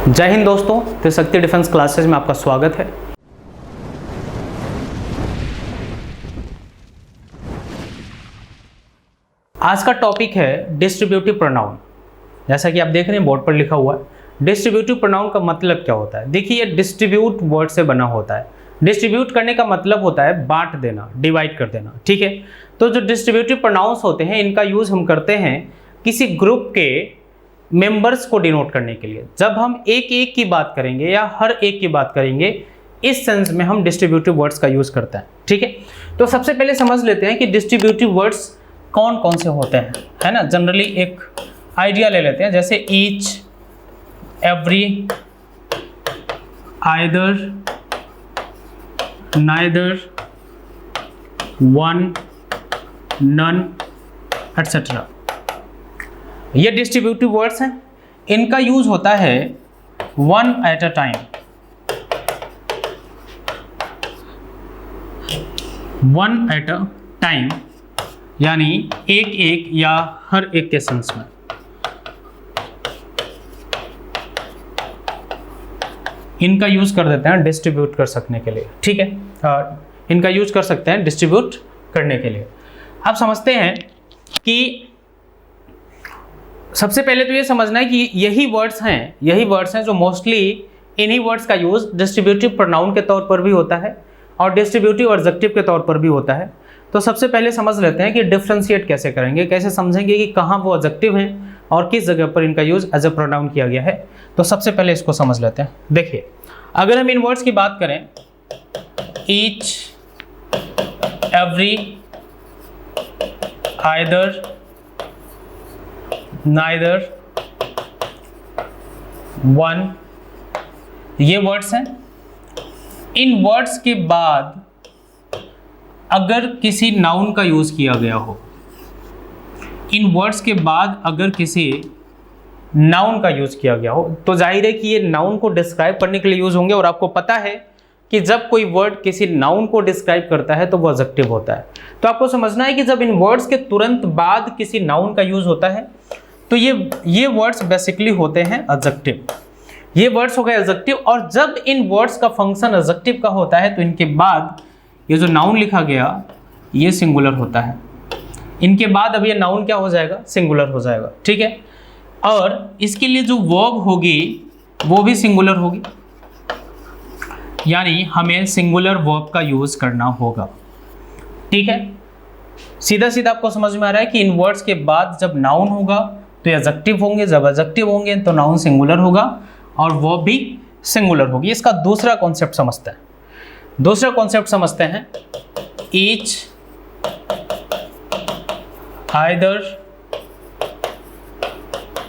जय हिंद दोस्तों, त्रिशक्ति defence classes में आपका स्वागत है। आज का टॉपिक है डिस्ट्रीब्यूटिव प्रोनाउन। जैसा कि आप देख रहे हैं बोर्ड पर लिखा हुआ है। डिस्ट्रीब्यूटिव प्रोनाउन का मतलब क्या होता है? देखिए, ये डिस्ट्रीब्यूट वर्ड से बना होता है। डिस्ट्रीब्यूट करने का मतलब होता है बांट देना, डिवाइड कर देना। ठीक है, तो जो डिस्ट्रीब्यूटिव प्रोनाउंस होते हैं इनका यूज हम करते हैं किसी ग्रुप के मेंबर्स को डिनोट करने के लिए। जब हम एक एक की बात करेंगे या हर एक की बात करेंगे, इस सेंस में हम डिस्ट्रीब्यूटिव वर्ड्स का यूज करते हैं। ठीक है, तो सबसे पहले समझ लेते हैं कि डिस्ट्रीब्यूटिव वर्ड्स कौन कौन से होते हैं, है ना। जनरली एक आइडिया ले लेते हैं, जैसे each, every, either, neither, one, none, etcetera. ये डिस्ट्रीब्यूटिव वर्ड्स हैं। इनका यूज होता है one at a time, one at a time, यानी एक एक या हर एक के सेंस में। इनका यूज कर देते हैं डिस्ट्रीब्यूट कर सकने के लिए। ठीक है, इनका यूज कर सकते हैं डिस्ट्रीब्यूट करने के लिए। आप समझते हैं कि सबसे पहले तो ये समझना है कि यही वर्ड्स हैं जो मोस्टली इन्हीं वर्ड्स का यूज डिस्ट्रीब्यूटिव प्रोनाउन के तौर पर भी होता है और डिस्ट्रीब्यूटिव एडजेक्टिव के तौर पर भी होता है। तो सबसे पहले समझ लेते हैं कि डिफ्रेंशिएट कैसे करेंगे, कैसे समझेंगे कि कहाँ वो एडजेक्टिव हैं और किस जगह पर इनका यूज एज ए प्रोनाउन किया गया है। तो सबसे पहले इसको समझ लेते हैं। देखिए, अगर हम इन वर्ड्स की बात करें, each, every, either, neither, one, ये वर्ड्स हैं। इन वर्ड्स के बाद अगर किसी नाउन का यूज किया गया हो, इन वर्ड्स के बाद अगर किसी नाउन का यूज किया गया हो, तो जाहिर है कि ये नाउन को डिस्क्राइब करने के लिए यूज होंगे। और आपको पता है कि जब कोई वर्ड किसी नाउन को डिस्क्राइब करता है तो वो एडजेक्टिव होता है। तो आपको समझना है कि जब इन वर्ड्स के तुरंत बाद किसी नाउन का यूज होता है तो ये वर्ड्स बेसिकली होते हैं एडजेक्टिव। ये वर्ड्स हो गए एडजेक्टिव। और जब इन वर्ड्स का फंक्शन एडजेक्टिव का होता है तो इनके बाद ये जो नाउन लिखा गया ये सिंगुलर होता है। इनके बाद अब ये नाउन क्या हो जाएगा? सिंगुलर हो जाएगा। ठीक है, और इसके लिए जो वर्ब होगी वो भी सिंगुलर होगी, यानी हमें सिंगुलर वर्ब का यूज करना होगा। ठीक है, सीधा सीधा आपको समझ में आ रहा है कि इन वर्ड्स के बाद जब नाउन होगा तो एडजेक्टिव होंगे, जब एडजेक्टिव होंगे तो नाउन सिंगुलर होगा और वर्ब भी सिंगुलर होगी। इसका दूसरा कॉन्सेप्ट समझते हैं। दूसरा कॉन्सेप्ट समझते हैं, each, either,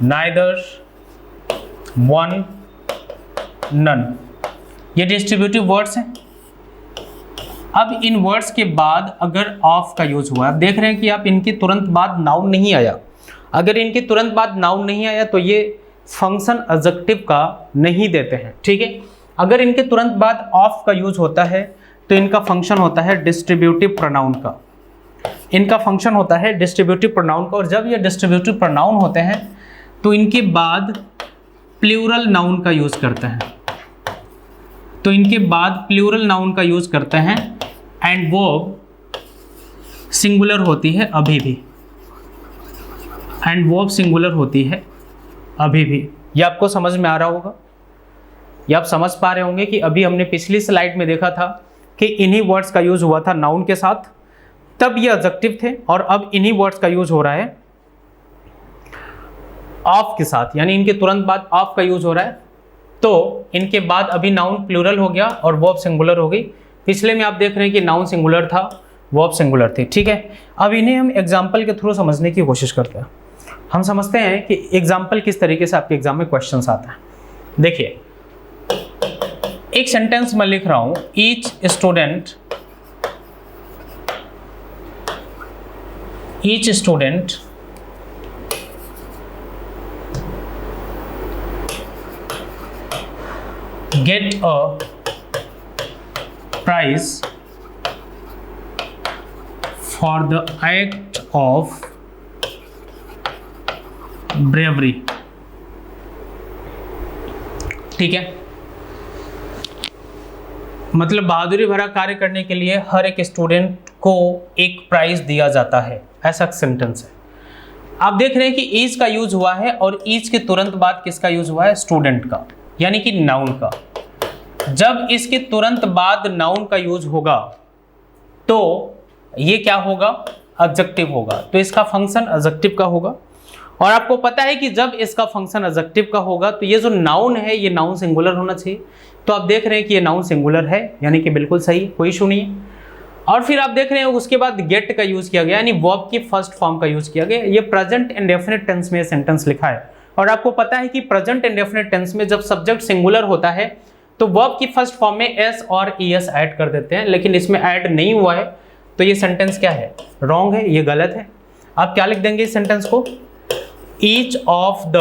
neither, one, none, ये डिस्ट्रीब्यूटिव वर्ड्स हैं। अब इन वर्ड्स के बाद अगर ऑफ का यूज हुआ, आप देख रहे हैं कि आप इनके तुरंत बाद नाउन नहीं आया। अगर इनके तुरंत बाद नाउन नहीं आया तो ये फंक्शन एडजेक्टिव का नहीं देते हैं। ठीक है, अगर इनके तुरंत बाद ऑफ का यूज होता है तो इनका फंक्शन होता है डिस्ट्रीब्यूटिव प्रोनाउन का। इनका फंक्शन होता है डिस्ट्रीब्यूटिव प्रोनाउन का। और जब ये डिस्ट्रीब्यूटिव प्रोनाउन होते हैं तो इनके बाद प्लूरल नाउन का यूज करते हैं। तो इनके बाद प्लूरल नाउन का यूज करते हैं एंड वो सिंगुलर होती है अभी भी, एंड वर्ब सिंगुलर होती है अभी भी। ये आपको समझ में आ रहा होगा, ये आप समझ पा रहे होंगे कि अभी हमने पिछली स्लाइड में देखा था कि इन्हीं वर्ड्स का यूज हुआ था नाउन के साथ, तब ये एडजेक्टिव थे। और अब इन्हीं वर्ड्स का यूज हो रहा है ऑफ के साथ, यानी इनके तुरंत बाद ऑफ का यूज हो रहा है। तो इनके बाद अभी नाउन प्लूरल हो गया और वर्ब सिंगुलर हो गई। पिछले में आप देख रहे हैं कि नाउन सिंगुलर था, वर्ब सिंगुलर थी। ठीक है, अब इन्हें हम एग्जाम्पल के थ्रू समझने की कोशिश करते हैं। हम समझते हैं कि एग्जाम्पल किस तरीके से आपके एग्जाम में क्वेश्चंस आता है। देखिए, एक सेंटेंस मैं लिख रहा हूं, each student get a prize for the act of bravery. ठीक है, मतलब बहादुरी भरा कार्य करने के लिए हर एक स्टूडेंट को एक प्राइज दिया जाता है, ऐसा सेंटेंस है। आप देख रहे हैं कि ईच का यूज हुआ है और ईच के तुरंत बाद किसका यूज हुआ है? स्टूडेंट का, यानी कि नाउन का। जब इसके तुरंत बाद नाउन का यूज होगा तो ये क्या होगा? एडजेक्टिव होगा। तो इसका फंक्शन एडजेक्टिव का होगा। और आपको पता है कि जब इसका फंक्शन एडजेक्टिव का होगा तो ये जो नाउन है ये नाउन सिंगुलर होना चाहिए। तो आप देख रहे हैं कि ये नाउन सिंगुलर है, यानी कि बिल्कुल सही, कोई इशू नहीं है। और फिर आप देख रहे हैं उसके बाद गेट का यूज किया गया, यानी वर्ब की फर्स्ट फॉर्म का यूज किया गया। ये प्रेजेंट इंडेफिनिट टेंस में सेंटेंस लिखा है। और आपको पता है कि प्रेजेंट इंडेफिनिट टेंस में जब सब्जेक्ट सिंगुलर होता है तो वर्ब की फर्स्ट फॉर्म में एस और ईएस ऐड कर देते हैं, लेकिन इसमें ऐड नहीं हुआ है। तो ये सेंटेंस क्या है? रॉन्ग है, ये गलत है। आप क्या लिख देंगे इस सेंटेंस को? Each of the.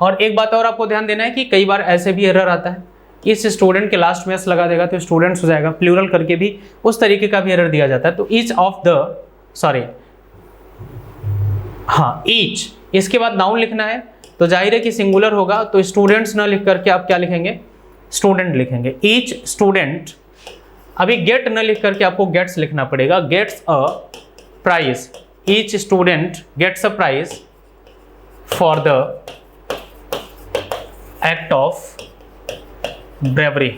और एक बात और आपको ध्यान देना है कि कई बार ऐसे भी एरर आता है, इस स्टूडेंट के लास्ट में एस लगा देगा तो स्टूडेंट्स हो जाएगा, प्लूरल करके भी उस तरीके का भी एरर दिया जाता है। तो ईच ऑफ द, सॉरी, हाँ ईच, इसके बाद नाउन लिखना है तो जाहिर है कि सिंगुलर होगा, तो स्टूडेंट्स ना लिख करके आप क्या लिखेंगे? स्टूडेंट लिखेंगे। Each student. अभी गेट न लिख करके आपको गेट्स लिखना पड़ेगा। Gets a prize. Each student gets a prize for the act of bravery.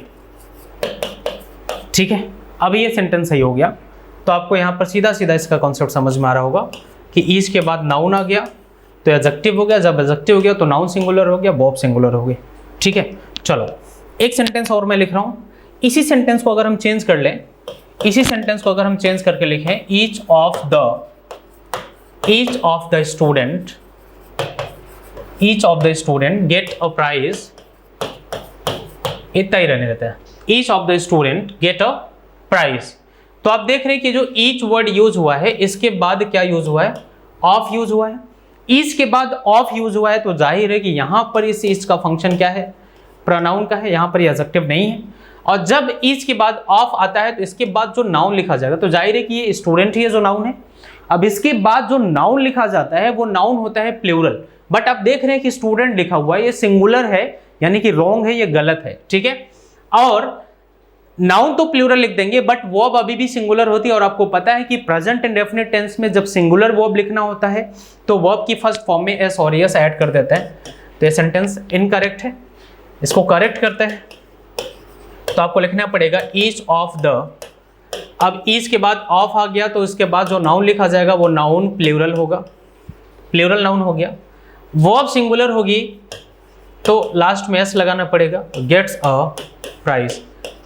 ठीक है, अब ये सेंटेंस सही हो गया। तो आपको यहाँ पर सीधा सीधा इसका कॉन्सेप्ट समझ में आ रहा होगा कि ईच के बाद नाउन आ गया तो एडजेक्टिव हो गया, जब एडजेक्टिव हो गया तो नाउन सिंगुलर हो गया, वर्ब सिंगुलर हो गई। ठीक है, चलो एक सेंटेंस और मैं लिख रहा हूँ। इसी सेंटेंस को अगर हम चेंज कर लें, इसी सेंटेंस को अगर हम चेंज करके लिखें, each of the student, each of the student get a prize, इतना ही रहने देता है। Each of the student get a prize. तो आप देख रहे हैं कि जो ईच वर्ड यूज हुआ है इसके बाद क्या यूज हुआ है? ऑफ यूज हुआ है। ईच के बाद ऑफ यूज हुआ है तो जाहिर है कि यहां पर इस ईच का फंक्शन क्या है? प्रोनाउन का है, यहां पर एडजेक्टिव नहीं है। और जब ईच के बाद ऑफ आता है तो इसके बाद जो नाउन लिखा जाएगा तो जाहिर है कि ये स्टूडेंट ही है जो नाउन है। अब इसके बाद जो नाउन लिखा जाता है वो नाउन होता है प्लूरल, बट आप देख रहे हैं कि स्टूडेंट लिखा हुआ है, ये सिंगुलर है, यानी कि रॉन्ग है, ये गलत है। ठीक है, और नाउन तो प्लूरल लिख देंगे बट वर्ब अभी भी सिंगुलर होती है। और आपको पता है कि प्रेजेंट इंडेफिनिट टेंस में जब सिंगुलर वर्ब लिखना होता है तो वर्ब की फर्स्ट फॉर्म में एस और एस ऐड कर देता है। तो ये सेंटेंस इनकरेक्ट है, इसको करेक्ट करते हैं। तो आपको लिखना पड़ेगा ईच ऑफ द। अब ईच के बाद ऑफ आ गया तो इसके बाद जो नाउन लिखा जाएगा वो नाउन प्लूरल होगा, प्लूरल नाउन हो गया। वर्ब सिंगुलर होगी तो लास्ट में एस लगाना पड़ेगा। Gets a prize,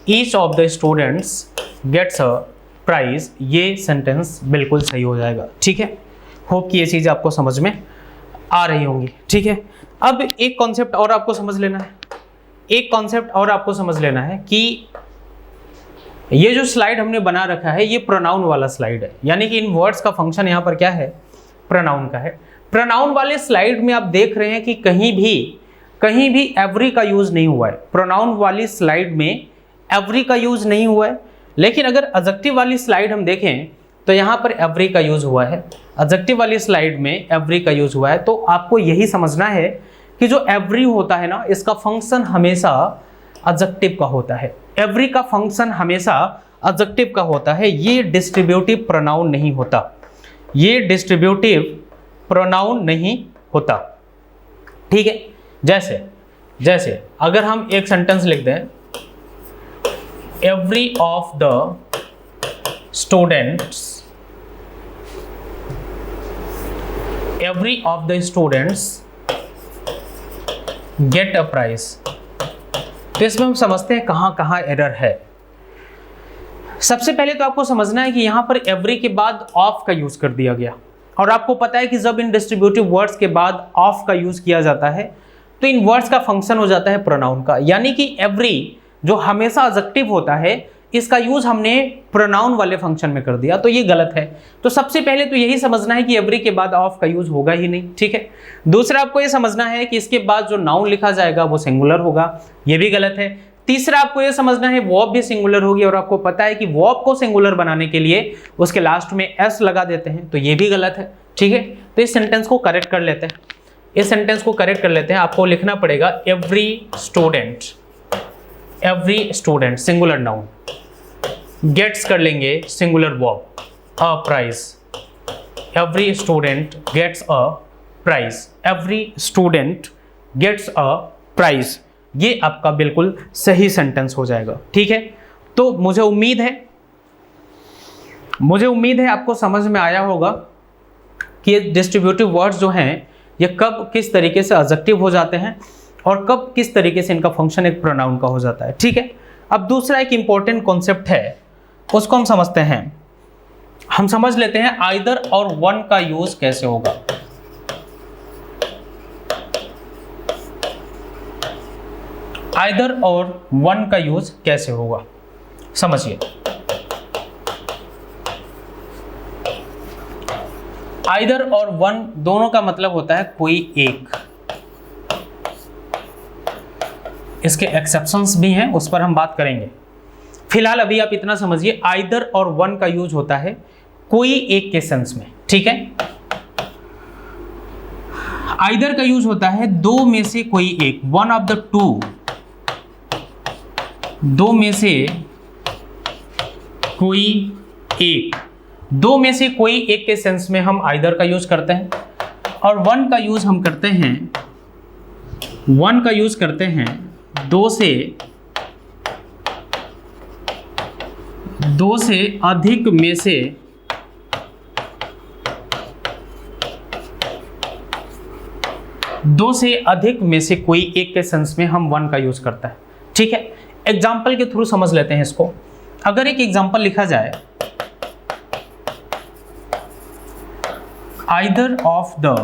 each of the students gets a prize. ये सेंटेंस बिल्कुल सही हो जाएगा। ठीक है, होप कि ये चीज़ आपको समझ में आ रही होंगी। ठीक है, अब एक कॉन्सेप्ट और आपको समझ लेना है, एक कॉन्सेप्ट और आपको समझ लेना है कि ये जो स्लाइड हमने बना रखा है ये प्रोनाउन वाला स्लाइड है, यानी कि इन वर्ड्स का फंक्शन यहाँ पर क्या है? प्रोनाउन का है। प्रोनाउन वाले स्लाइड में आप देख रहे हैं कि कहीं भी एवरी का यूज नहीं हुआ है। प्रोनाउन वाली स्लाइड में एवरी का यूज नहीं हुआ है, लेकिन अगर एडजेक्टिव वाली स्लाइड हम देखें तो यहाँ पर एवरी का यूज हुआ है। एडजेक्टिव वाली स्लाइड में एवरी का यूज हुआ है। तो आपको यही समझना है कि जो एवरी होता है ना, इसका फंक्शन हमेशा एडजेक्टिव का होता है। एवरी का फंक्शन हमेशा एडजेक्टिव का होता है, ये डिस्ट्रीब्यूटिव प्रोनाउन नहीं होता, ये डिस्ट्रीब्यूटिव प्रोनाउन नहीं होता। ठीक है, जैसे अगर हम एक सेंटेंस लिख दें, every of the students, every of the students get a prize. तो इसमें हम समझते हैं कहां कहां एरर है। सबसे पहले तो आपको समझना है कि यहां पर एवरी के बाद ऑफ का यूज कर दिया गया, और आपको पता है कि जब इन डिस्ट्रीब्यूटिव वर्ड्स के बाद ऑफ का यूज किया जाता है तो इन वर्ड्स का फंक्शन हो जाता है प्रोनाउन का, यानी कि एवरी जो हमेशा एडजेक्टिव होता है इसका यूज हमने प्रोनाउन वाले फंक्शन में कर दिया, तो ये गलत है। तो सबसे पहले तो यही समझना है कि एवरी के बाद ऑफ का यूज होगा ही नहीं। ठीक है, दूसरा आपको ये समझना है कि इसके बाद जो नाउन लिखा जाएगा वो सिंगुलर होगा, ये भी गलत है। तीसरा आपको ये समझना है वर्ब भी सिंगुलर होगी, और आपको पता है कि वर्ब को सिंगुलर बनाने के लिए उसके लास्ट में एस लगा देते हैं, तो ये भी गलत है। ठीक है, तो इस सेंटेंस को करेक्ट कर लेते हैं। इस सेंटेंस को करेक्ट कर लेते हैं। आपको लिखना पड़ेगा every student singular noun, gets कर लेंगे singular verb, a prize, every student gets a prize, every student gets a prize. ये आपका बिल्कुल सही सेंटेंस हो जाएगा। ठीक है, तो मुझे उम्मीद है आपको समझ में आया होगा कि ये डिस्ट्रीब्यूटिव वर्ड्स जो हैं ये कब किस तरीके से एडजेक्टिव हो जाते हैं और कब किस तरीके से इनका फंक्शन एक प्रोनाउन का हो जाता है। ठीक है, अब दूसरा एक इंपॉर्टेंट कॉन्सेप्ट है, उसको हम समझते हैं। हम समझ लेते हैं आइदर और वन का यूज कैसे होगा। आइदर और वन का यूज कैसे होगा, समझिए। आइदर और वन दोनों का मतलब होता है कोई एक। इसके एक्सेप्शंस भी हैं, उस पर हम बात करेंगे। फिलहाल अभी आप इतना समझिए, आइदर और वन का यूज होता है कोई एक के सेंस में। ठीक है, आइदर का यूज होता है दो में से कोई एक, वन ऑफ द टू, दो में से कोई एक, दो में से कोई एक के सेंस में हम आइदर का यूज करते हैं। और वन का यूज हम करते हैं, वन का यूज करते हैं दो से अधिक में से कोई एक के सेंस में हम वन का यूज करता है। ठीक है, एग्जाम्पल के थ्रू समझ लेते हैं इसको। अगर एक एग्जाम्पल लिखा जाए, either of the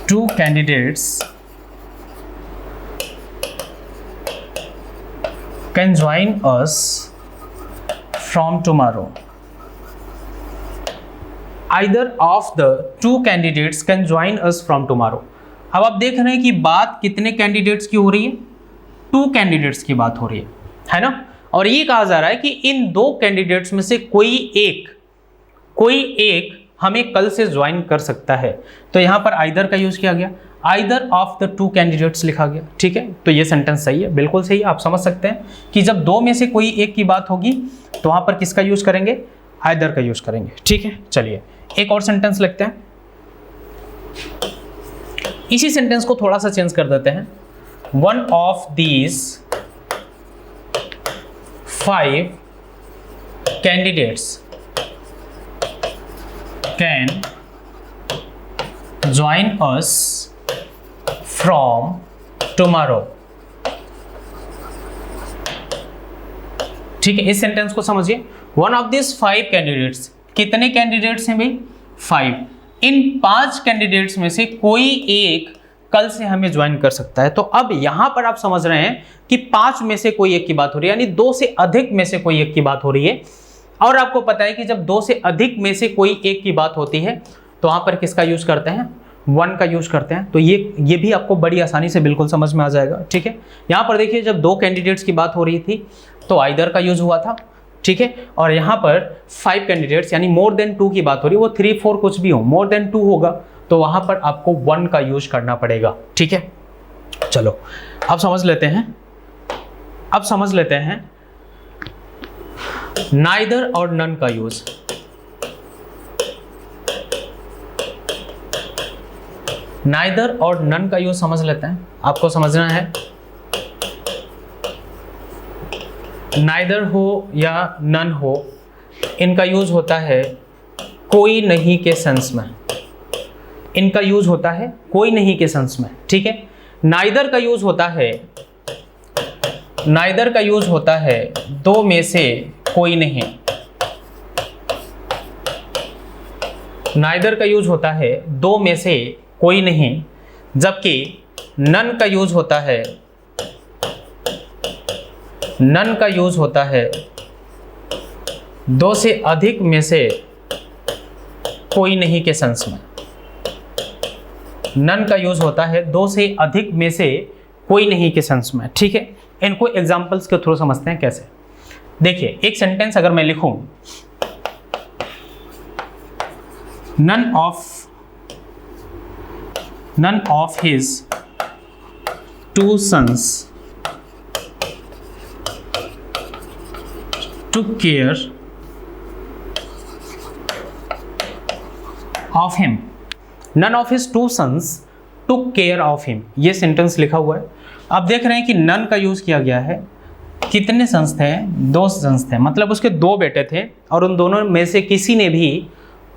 two candidates can join us from tomorrow. Either of the two candidates can join us from tomorrow. अब आप देख रहे हैं कि बात कितने कैंडिडेट्स की हो रही है, 2 कैंडिडेट्स की बात हो रही है ना। और ये कहा जा रहा है कि इन 2 कैंडिडेट्स में से कोई एक हमें कल से ज्वाइन कर सकता है। तो यहां पर आइदर का यूज किया गया, आइदर ऑफ द 2 कैंडिडेट्स लिखा गया। ठीक है, तो ये सेंटेंस सही है, बिल्कुल सही है। आप समझ सकते हैं कि जब 2 में से कोई एक की बात होगी तो वहां पर किसका यूज करेंगे, आइदर का यूज करेंगे। ठीक है, चलिए एक और सेंटेंस लिखते हैं। इसी सेंटेंस को थोड़ा सा चेंज कर देते हैं। One of these 5 candidates can join us from tomorrow. ठीक है, इस सेंटेंस को समझिए। वन ऑफ दिस 5 कैंडिडेट्स, कितने कैंडिडेट्स हैं भाई, 5। इन 5 कैंडिडेट्स में से कोई एक कल से हमें ज्वाइन कर सकता है। तो अब यहां पर आप समझ रहे हैं कि 5 में से कोई एक की बात हो रही है, यानी 2 से अधिक में से कोई एक की बात हो रही है। और आपको पता है कि जब 2 से अधिक में से कोई एक की बात होती है तो वहां पर किसका यूज करते हैं, वन का यूज करते हैं। तो ये भी आपको बड़ी आसानी से बिल्कुल समझ में आ जाएगा। ठीक है, यहां पर देखिए जब 2 कैंडिडेट्स की बात हो रही थी तो आइदर का यूज हुआ था। ठीक है, और यहां पर 5 कैंडिडेट्स यानी मोर देन 2 की बात हो रही है, वो 3, 4 कुछ भी हो, मोर देन 2 होगा तो वहां पर आपको वन का यूज करना पड़ेगा। ठीक है, चलो अब समझ लेते हैं नाइदर और नन का यूज। नाइदर और नन का यूज समझ लेते हैं। आपको समझना है नाइदर हो या नन हो, इनका यूज होता है कोई नहीं के सेंस में। इनका यूज होता है कोई नहीं के सेंस में। ठीक है, नाइदर का यूज होता है 2 में से कोई नहीं। नाइदर का यूज होता है 2 में से कोई नहीं, जबकि नन का यूज होता है 2 से अधिक में से कोई नहीं के सेंस में। नन का यूज होता है 2 से अधिक में से कोई नहीं के सेंस में। ठीक है, इनको एग्जांपल्स के थ्रू समझते हैं कैसे। देखिए एक सेंटेंस अगर मैं लिखूं, none of his two sons took care of him. None of his two sons took care of him. ये सेंटेंस लिखा हुआ है। आप देख रहे हैं कि none का यूज किया गया है। कितने सन्स थे? 2 सन्स थे, मतलब उसके 2 बेटे थे और उन दोनों में से किसी ने भी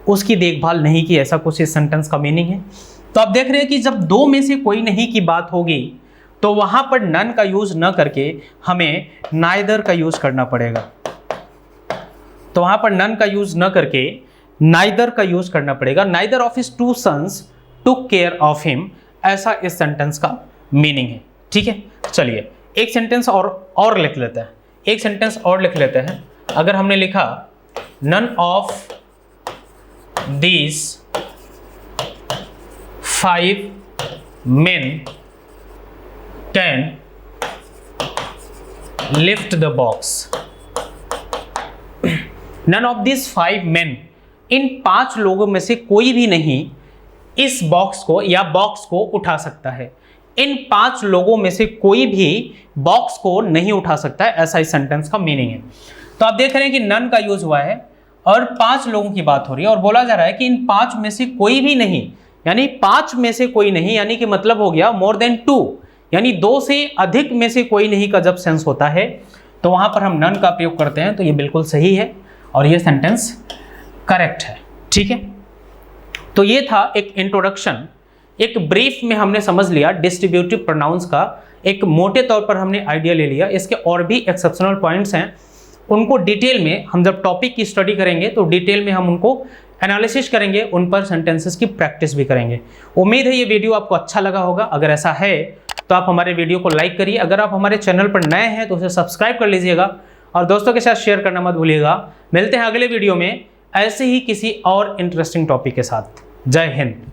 उसकी देखभाल नहीं की, ऐसा कुछ इस सेंटेंस का मीनिंग है। तो आप देख रहे हैं कि जब 2 में से कोई नहीं की बात होगी तो वहां पर नन का यूज न करके हमें नाइदर का यूज करना पड़ेगा। तो वहां पर नन का यूज न करके नाइदर का यूज करना पड़ेगा। Neither of his 2 sons took care of him, ऐसा इस सेंटेंस का मीनिंग है। ठीक है, चलिए एक सेंटेंस और लिख लेते हैं। एक सेंटेंस और लिख लेते हैं। अगर हमने लिखा none of these 5 men can lift the box. None of these 5 men, इन 5 लोगों में से कोई भी नहीं इस बॉक्स को या बॉक्स को उठा सकता है। इन 5 लोगों में से कोई भी बॉक्स को नहीं उठा सकता है, ऐसा इस सेंटेंस का मीनिंग है। तो आप देख रहे हैं कि नन का यूज हुआ है और 5 लोगों की बात हो रही है और बोला जा रहा है कि इन 5 में से कोई भी नहीं, यानी 5 में से कोई नहीं, यानी कि मतलब हो गया मोर देन 2, यानी 2 से अधिक में से कोई नहीं का जब सेंस होता है तो वहां पर हम नन का प्रयोग करते हैं। तो ये बिल्कुल सही है और ये सेंटेंस करेक्ट है। ठीक है, तो ये था एक इंट्रोडक्शन, एक ब्रीफ में हमने समझ लिया डिस्ट्रीब्यूटिव प्रोनाउंस का, एक मोटे तौर पर हमने आइडिया ले लिया। इसके और भी एक्सेप्शनल पॉइंट्स हैं, उनको डिटेल में हम जब टॉपिक की स्टडी करेंगे तो डिटेल में हम उनको एनालिसिस करेंगे, उन पर सेंटेंसेस की प्रैक्टिस भी करेंगे। उम्मीद है ये वीडियो आपको अच्छा लगा होगा। अगर ऐसा है तो आप हमारे वीडियो को लाइक करिए। अगर आप हमारे चैनल पर नए हैं तो उसे सब्सक्राइब कर लीजिएगा और दोस्तों के साथ शेयर करना मत भूलिएगा। मिलते हैं अगले वीडियो में ऐसे ही किसी और इंटरेस्टिंग टॉपिक के साथ। जय हिंद।